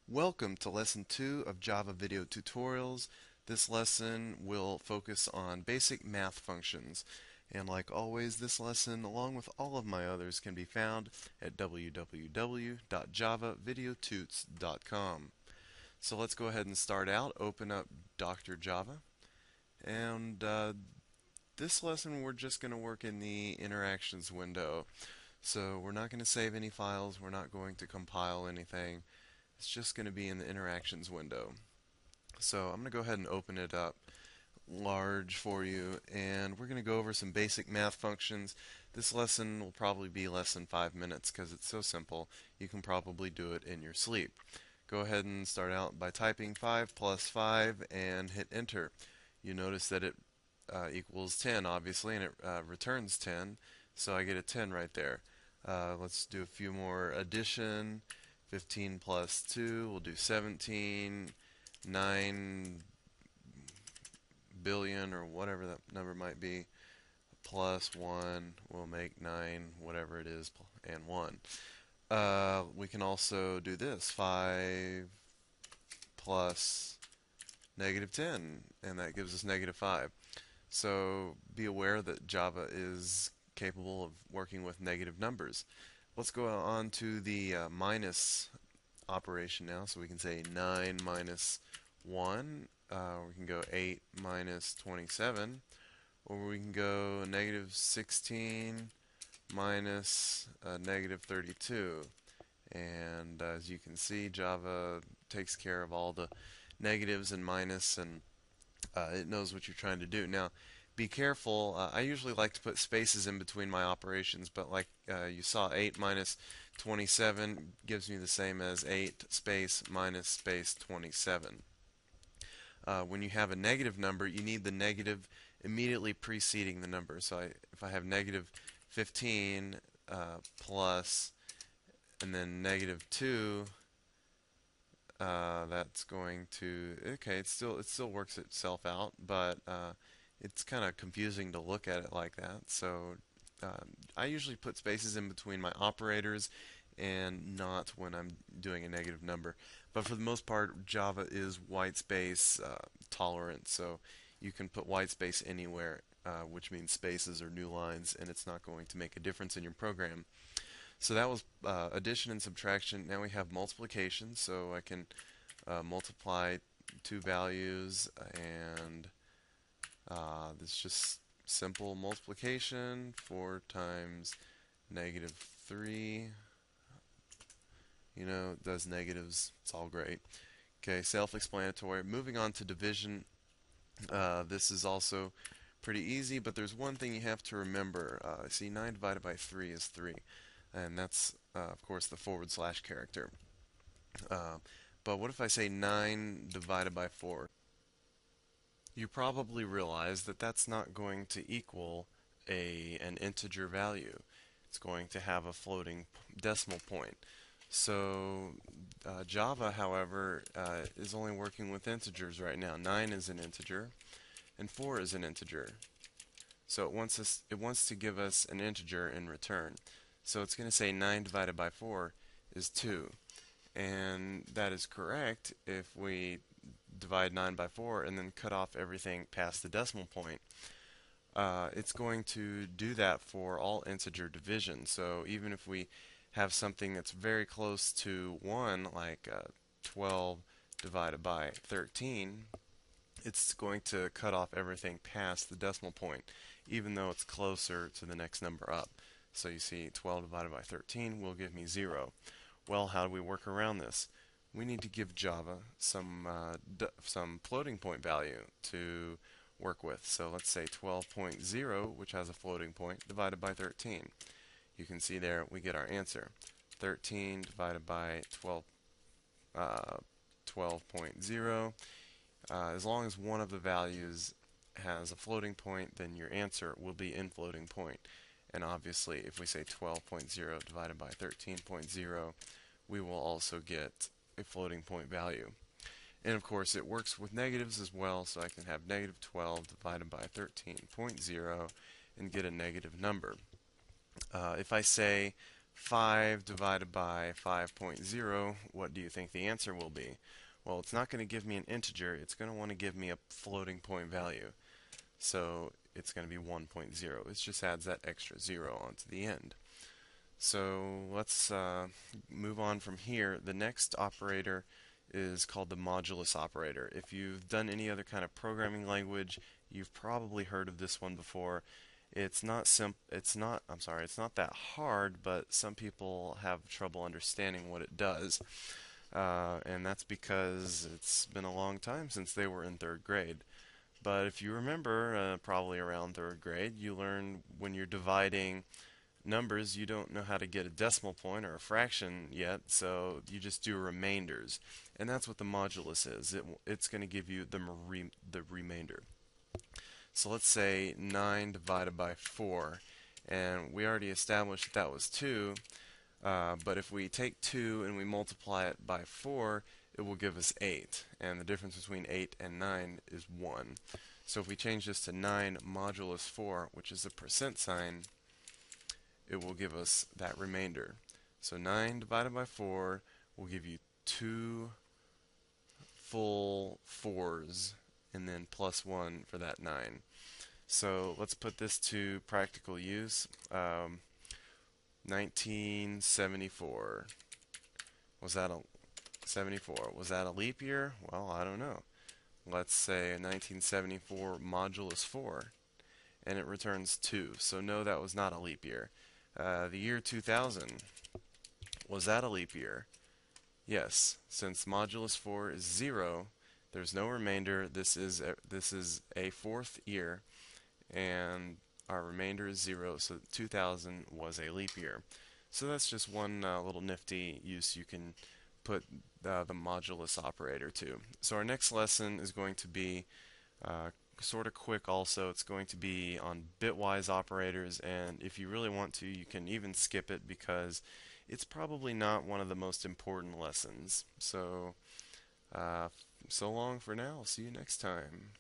Welcome to Lesson 2 of Java Video Tutorials. This lesson will focus on basic math functions. And like always, this lesson, along with all of my others, can be found at www.javavideotutes.com. So let's go ahead and start out. Open up Dr. Java. And this lesson, we're just going to work in the interactions window. So we're not going to save any files. We're not going to compile anything. It's just going to be in the interactions window. So I'm going to go ahead and open it up large for you, and we're going to go over some basic math functions. This lesson will probably be less than 5 minutes because it's so simple you can probably do it in your sleep. Go ahead and start out by typing 5 plus 5 and hit enter. You notice that it equals 10 obviously, and it returns 10, so I get a 10 right there. Let's do a few more addition. 15 plus 2 will do 17. 9 billion, or whatever that number might be, plus 1 will make 9, whatever it is, and 1. We can also do this. 5 plus negative 10, and that gives us negative 5. So be aware that Java is capable of working with negative numbers. Let's go on to the minus operation now. So we can say 9 minus 1. We can go 8 minus 27. Or we can go negative 16 minus negative 32. And as you can see, Java takes care of all the negatives and minus, and it knows what you're trying to do. Now, be careful. I usually like to put spaces in between my operations, but like you saw, 8 minus 27 gives me the same as 8 space minus space 27. When you have a negative number, you need the negative immediately preceding the number. So if I have negative 15 plus and then negative 2, that's going to, okay, it still works itself out, but it's kind of confusing to look at it like that. So I usually put spaces in between my operators and not when I'm doing a negative number. But for the most part, Java is white space tolerant, so you can put white space anywhere, which means spaces or new lines, and it's not going to make a difference in your program. So that was addition and subtraction. Now we have multiplication, so I can multiply two values, and this is just simple multiplication. 4 times negative 3, it does negatives. It's all great. Okay, self-explanatory. Moving on to division. This is also pretty easy, but there's one thing you have to remember. See, 9 divided by 3 is 3, and that's, of course, the / character. But what if I say 9 divided by 4? You probably realize that that's not going to equal an integer value. It's going to have a floating decimal point. So Java, however, is only working with integers right now. 9 is an integer, and 4 is an integer. So it wants to give us an integer in return. So it's going to say 9 divided by 4 is 2. And that is correct if we divide 9 by 4 and then cut off everything past the decimal point. It's going to do that for all integer division. So even if we have something that's very close to 1, like 12 divided by 13, it's going to cut off everything past the decimal point, even though it's closer to the next number up. So you see, 12 divided by 13 will give me 0. Well, how do we work around this? We need to give Java some floating point value to work with. So let's say 12.0, which has a floating point, divided by 13. You can see there we get our answer. 13 divided by 12.0. As long as one of the values has a floating point, then your answer will be in floating point. And obviously, if we say 12.0 divided by 13.0, we will also get a floating point value. And of course, it works with negatives as well, so I can have negative 12 divided by 13.0 and get a negative number. If I say 5 divided by 5.0, what do you think the answer will be? Well, it's not going to give me an integer. It's going to want to give me a floating point value. So it's going to be 1.0. It just adds that extra 0 onto the end. So let's move on from here. The next operator is called the modulus operator. If you've done any other kind of programming language, you've probably heard of this one before. It's not that hard, but some people have trouble understanding what it does. And that's because it's been a long time since they were in third grade. But if you remember, probably around third grade, you learn when you're dividing numbers, you don't know how to get a decimal point or a fraction yet, so you just do remainders. And that's what the modulus is. It's going to give you the remainder. So let's say 9 divided by 4, and we already established that was 2, but if we take 2 and we multiply it by 4, it will give us 8, and the difference between 8 and 9 is 1. So if we change this to 9 modulus 4, which is a percent sign, it will give us that remainder. So 9 divided by 4 will give you 2 full 4s, and then plus 1 for that 9. So let's put this to practical use. 1974. Was that a 74? Was that a leap year? Well, I don't know. Let's say 1974 modulus 4, and it returns 2. So no, that was not a leap year. The year 2000, was that a leap year? Yes, since modulus 4 is 0, there's no remainder. This is a fourth year, and our remainder is 0, so 2000 was a leap year. So that's just one little nifty use you can put the modulus operator to. So our next lesson is going to be sort of quick also. It's going to be on bitwise operators, and if you really want to, you can even skip it because it's probably not one of the most important lessons. So, so long for now. See you next time.